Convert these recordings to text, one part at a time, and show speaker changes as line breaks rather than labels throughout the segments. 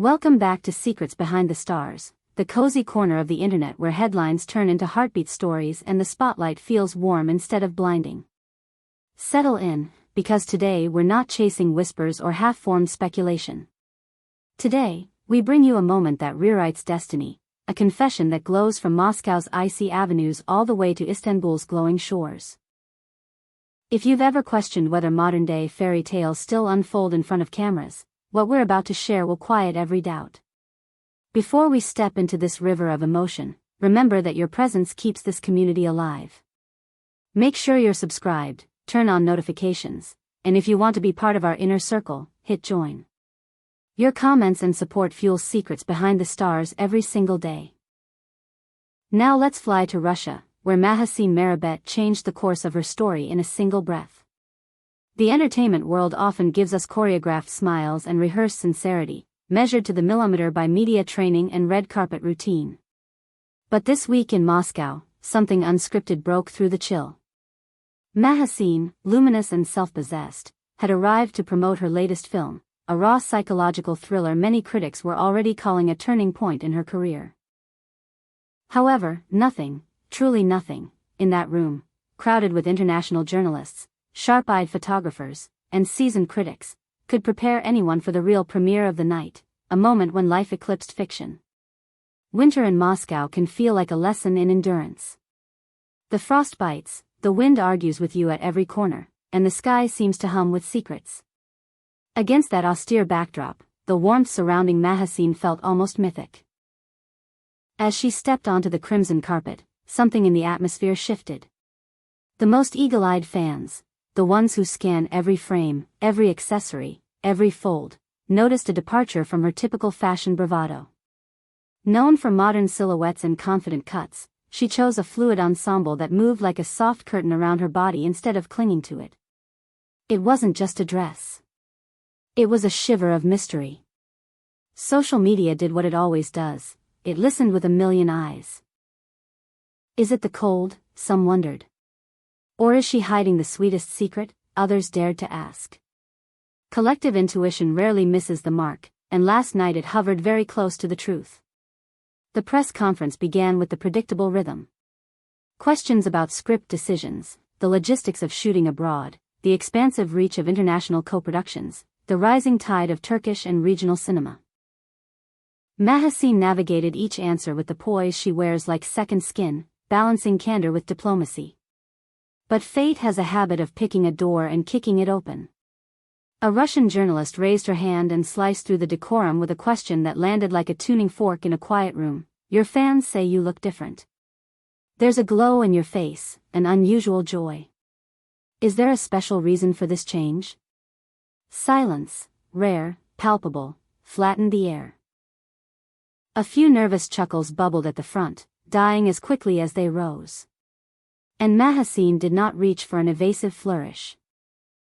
Welcome back to Secrets Behind the Stars, the cozy corner of the internet where headlines turn into heartbeat stories and the spotlight feels warm instead of blinding. Settle in, because today we're not chasing whispers or half-formed speculation. Today, we bring you a moment that rewrites destiny, a confession that glows from Moscow's icy avenues all the way to Istanbul's glowing shores. If you've ever questioned whether modern-day fairy tales still unfold in front of cameras, what we're about to share will quiet every doubt. Before we step into this river of emotion, remember that your presence keeps this community alive. Make sure you're subscribed, turn on notifications, and if you want to be part of our inner circle, hit join. Your comments and support fuel Secrets Behind the Stars every single day. Now let's fly to Russia, where Mahassine Merabet changed the course of her story in a single breath. The entertainment world often gives us choreographed smiles and rehearsed sincerity, measured to the millimeter by media training and red carpet routine. But this week in Moscow, something unscripted broke through the chill. Mahassine, luminous and self-possessed, had arrived to promote her latest film, a raw psychological thriller many critics were already calling a turning point in her career. However, nothing, truly nothing, in that room, crowded with international journalists, sharp-eyed photographers, and seasoned critics, could prepare anyone for the real premiere of the night, a moment when life eclipsed fiction. Winter in Moscow can feel like a lesson in endurance. The frost bites, the wind argues with you at every corner, and the sky seems to hum with secrets. Against that austere backdrop, the warmth surrounding Mahassine felt almost mythic. As she stepped onto the crimson carpet, something in the atmosphere shifted. The most eagle-eyed fans, the ones who scan every frame, every accessory, every fold, noticed a departure from her typical fashion bravado. Known for modern silhouettes and confident cuts, she chose a fluid ensemble that moved like a soft curtain around her body instead of clinging to it. It wasn't just a dress. It was a shiver of mystery. Social media did what it always does, it listened with a million eyes. Is it the cold? Some wondered. Or is she hiding the sweetest secret? Others dared to ask. Collective intuition rarely misses the mark, and last night it hovered very close to the truth. The press conference began with the predictable rhythm. Questions about script decisions, the logistics of shooting abroad, the expansive reach of international co-productions, the rising tide of Turkish and regional cinema. Mahassine navigated each answer with the poise she wears like second skin, balancing candor with diplomacy. But fate has a habit of picking a door and kicking it open. A Russian journalist raised her hand and sliced through the decorum with a question that landed like a tuning fork in a quiet room. Your fans say you look different. There's a glow in your face, an unusual joy. Is there a special reason for this change? Silence, rare, palpable, flattened the air. A few nervous chuckles bubbled at the front, dying as quickly as they rose. And Mahassine did not reach for an evasive flourish.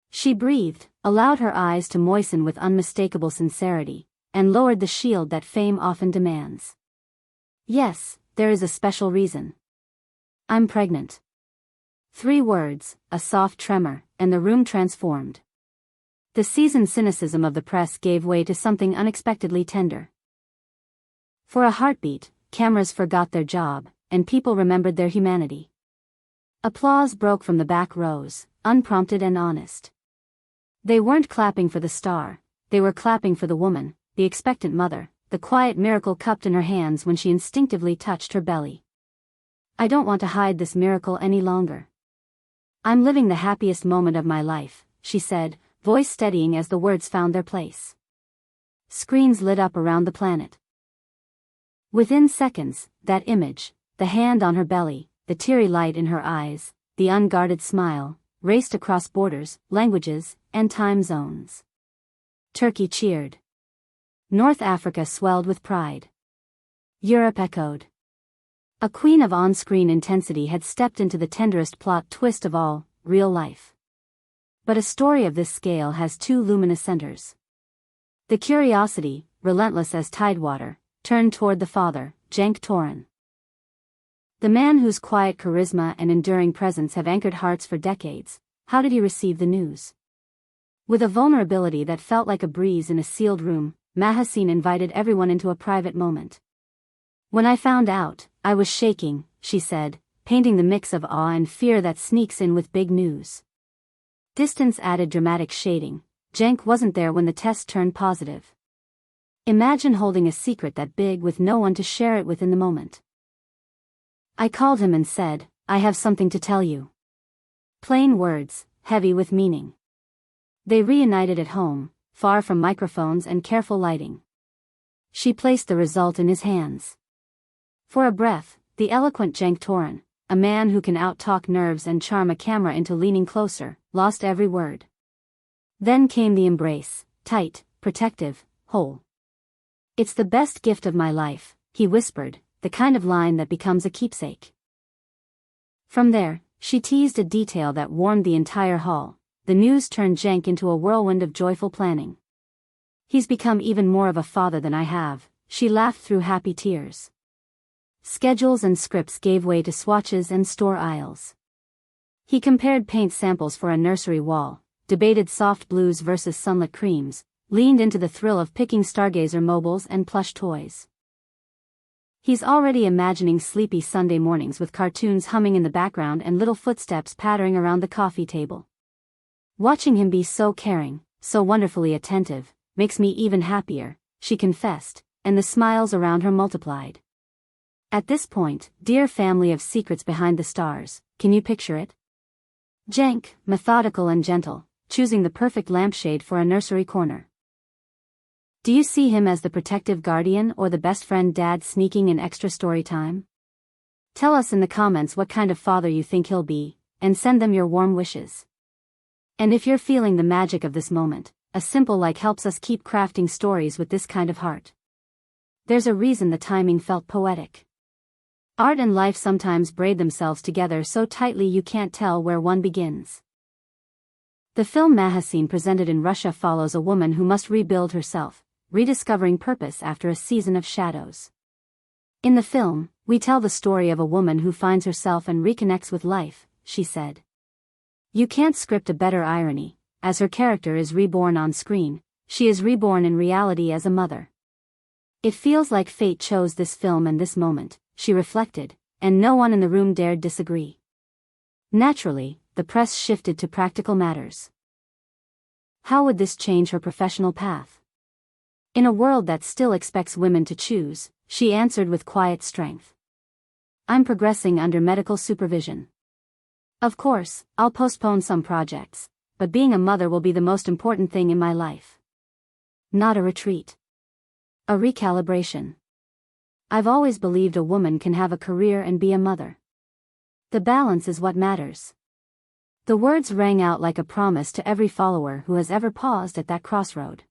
She breathed, allowed her eyes to moisten with unmistakable sincerity, and lowered the shield that fame often demands. Yes, there is a special reason. I'm pregnant. 3 words, a soft tremor, and the room transformed. The seasoned cynicism of the press gave way to something unexpectedly tender. For a heartbeat, cameras forgot their job, and people remembered their humanity. Applause broke from the back rows, unprompted and honest. They weren't clapping for the star, they were clapping for the woman, the expectant mother, the quiet miracle cupped in her hands when she instinctively touched her belly. I don't want to hide this miracle any longer. I'm living the happiest moment of my life, she said, voice steadying as the words found their place. Screens lit up around the planet. Within seconds, that image, the hand on her belly, the teary light in her eyes, the unguarded smile, raced across borders, languages, and time zones. Turkey cheered. North Africa swelled with pride. Europe echoed. A queen of on-screen intensity had stepped into the tenderest plot twist of all, real life. But a story of this scale has 2 luminous centers. The curiosity, relentless as tidewater, turned toward the father, Jenk Torun. The man whose quiet charisma and enduring presence have anchored hearts for decades. How did he receive the news? With a vulnerability that felt like a breeze in a sealed room, Mahassine invited everyone into a private moment. "When I found out, I was shaking," she said, painting the mix of awe and fear that sneaks in with big news. Distance added dramatic shading. Jenk wasn't there when the test turned positive. Imagine holding a secret that big with no one to share it with in the moment. "I called him and said, I have something to tell you." Plain words, heavy with meaning. They reunited at home, far from microphones and careful lighting. She placed the result in his hands. For a breath, the eloquent Cenk Torun, a man who can out-talk nerves and charm a camera into leaning closer, lost every word. Then came the embrace, tight, protective, whole. "It's the best gift of my life," he whispered, the kind of line that becomes a keepsake. From there, she teased a detail that warmed the entire hall. The news turned Jenk into a whirlwind of joyful planning. "He's become even more of a father than I have," she laughed through happy tears. Schedules and scripts gave way to swatches and store aisles. He compared paint samples for a nursery wall, debated soft blues versus sunlit creams, leaned into the thrill of picking Stargazer mobiles and plush toys. He's already imagining sleepy Sunday mornings with cartoons humming in the background and little footsteps pattering around the coffee table. "Watching him be so caring, so wonderfully attentive, makes me even happier," she confessed, and the smiles around her multiplied. At this point, dear family of secrets behind the stars, can you picture it? Jenk, methodical and gentle, choosing the perfect lampshade for a nursery corner. Do you see him as the protective guardian or the best friend dad sneaking in extra story time? Tell us in the comments what kind of father you think he'll be, and send them your warm wishes. And if you're feeling the magic of this moment, a simple like helps us keep crafting stories with this kind of heart. There's a reason the timing felt poetic. Art and life sometimes braid themselves together so tightly you can't tell where one begins. The film Mahassine presented in Russia follows a woman who must rebuild herself, rediscovering purpose after a season of shadows. In the film, we tell the story of a woman who finds herself and reconnects with life, she said. You can't script a better irony. As her character is reborn on screen, she is reborn in reality as a mother. It feels like fate chose this film and this moment, she reflected, and no one in the room dared disagree. Naturally, the press shifted to practical matters. How would this change her professional path? In a world that still expects women to choose, she answered with quiet strength. I'm progressing under medical supervision. Of course, I'll postpone some projects, but being a mother will be the most important thing in my life. Not a retreat. A recalibration. I've always believed a woman can have a career and be a mother. The balance is what matters. The words rang out like a promise to every follower who has ever paused at that crossroad.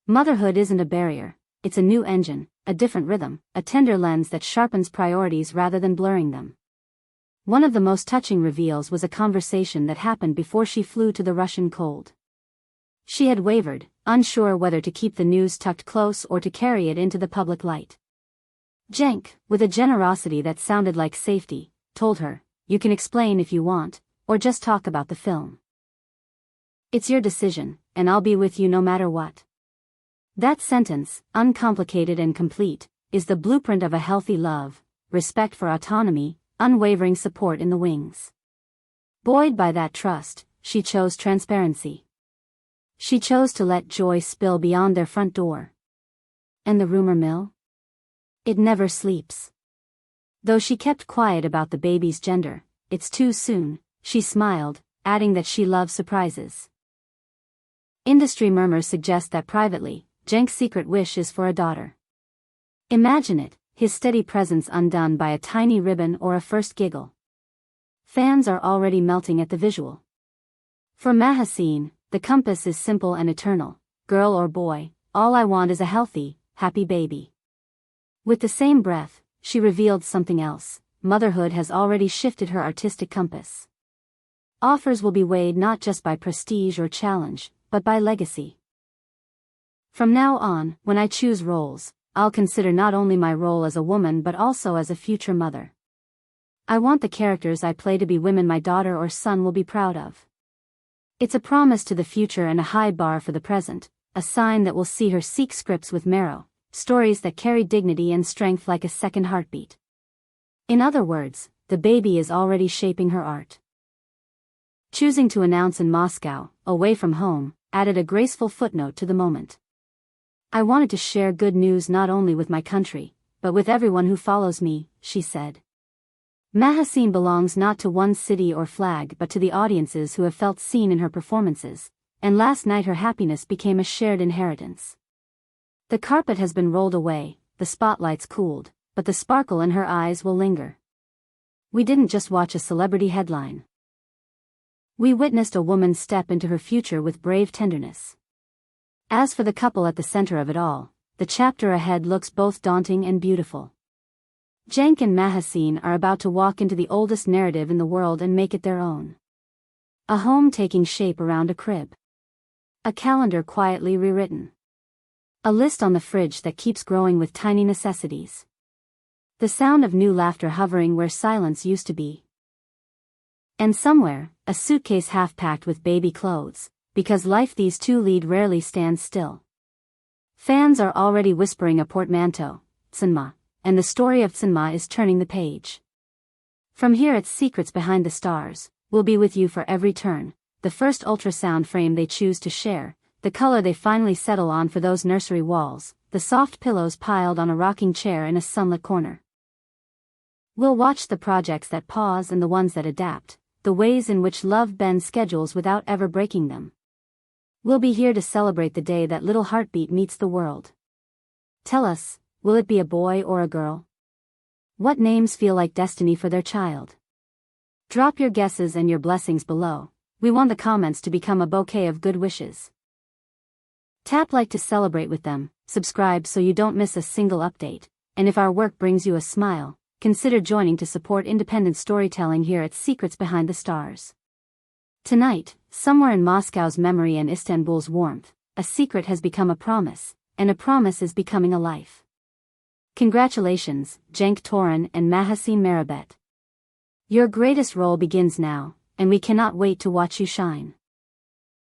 Motherhood isn't a barrier, it's a new engine, a different rhythm, a tender lens that sharpens priorities rather than blurring them. One of the most touching reveals was a conversation that happened before she flew to the Russian cold. She had wavered, unsure whether to keep the news tucked close or to carry it into the public light. Jenk, with a generosity that sounded like safety, told her, "You can explain if you want, or just talk about the film. It's your decision, and I'll be with you no matter what." That sentence, uncomplicated and complete, is the blueprint of a healthy love, respect for autonomy, unwavering support in the wings. Buoyed by that trust, she chose transparency. She chose to let joy spill beyond their front door. And the rumor mill? It never sleeps. Though she kept quiet about the baby's gender, it's too soon, she smiled, adding that she loves surprises. Industry murmurs suggest that privately, Jenk's secret wish is for a daughter. Imagine it, his steady presence undone by a tiny ribbon or a first giggle. Fans are already melting at the visual. For Mahassine, the compass is simple and eternal. Girl or boy, all I want is a healthy, happy baby. With the same breath, she revealed something else. Motherhood has already shifted her artistic compass. Offers will be weighed not just by prestige or challenge, but by legacy. From now on, when I choose roles, I'll consider not only my role as a woman but also as a future mother. I want the characters I play to be women my daughter or son will be proud of. It's a promise to the future and a high bar for the present, a sign that will see her seek scripts with marrow, stories that carry dignity and strength like a second heartbeat. In other words, the baby is already shaping her art. Choosing to announce in Moscow, away from home, added a graceful footnote to the moment. I wanted to share good news not only with my country, but with everyone who follows me, she said. Mahassine belongs not to one city or flag but to the audiences who have felt seen in her performances, and last night her happiness became a shared inheritance. The carpet has been rolled away, the spotlights cooled, but the sparkle in her eyes will linger. We didn't just watch a celebrity headline. We witnessed a woman step into her future with brave tenderness. As for the couple at the center of it all, the chapter ahead looks both daunting and beautiful. Jenk and Mahassine are about to walk into the oldest narrative in the world and make it their own. A home taking shape around a crib. A calendar quietly rewritten. A list on the fridge that keeps growing with tiny necessities. The sound of new laughter hovering where silence used to be. And somewhere, a suitcase half-packed with baby clothes, because life these two lead rarely stands still. Fans are already whispering a portmanteau, Cinema, and the story of Cinema is turning the page. From here at Secrets Behind the Stars, we'll be with you for every turn, the first ultrasound frame they choose to share, the color they finally settle on for those nursery walls, the soft pillows piled on a rocking chair in a sunlit corner. We'll watch the projects that pause and the ones that adapt, the ways in which love bends schedules without ever breaking them. We'll be here to celebrate the day that little heartbeat meets the world. Tell us, will it be a boy or a girl? What names feel like destiny for their child? Drop your guesses and your blessings below. We want the comments to become a bouquet of good wishes. Tap like to celebrate with them, subscribe so you don't miss a single update, and if our work brings you a smile, consider joining to support independent storytelling here at Secrets Behind the Stars. Tonight, somewhere in Moscow's memory and Istanbul's warmth, a secret has become a promise, and a promise is becoming a life. Congratulations, Jenk, Torun and Mahassine Merabet. Your greatest role begins now, and we cannot wait to watch you shine.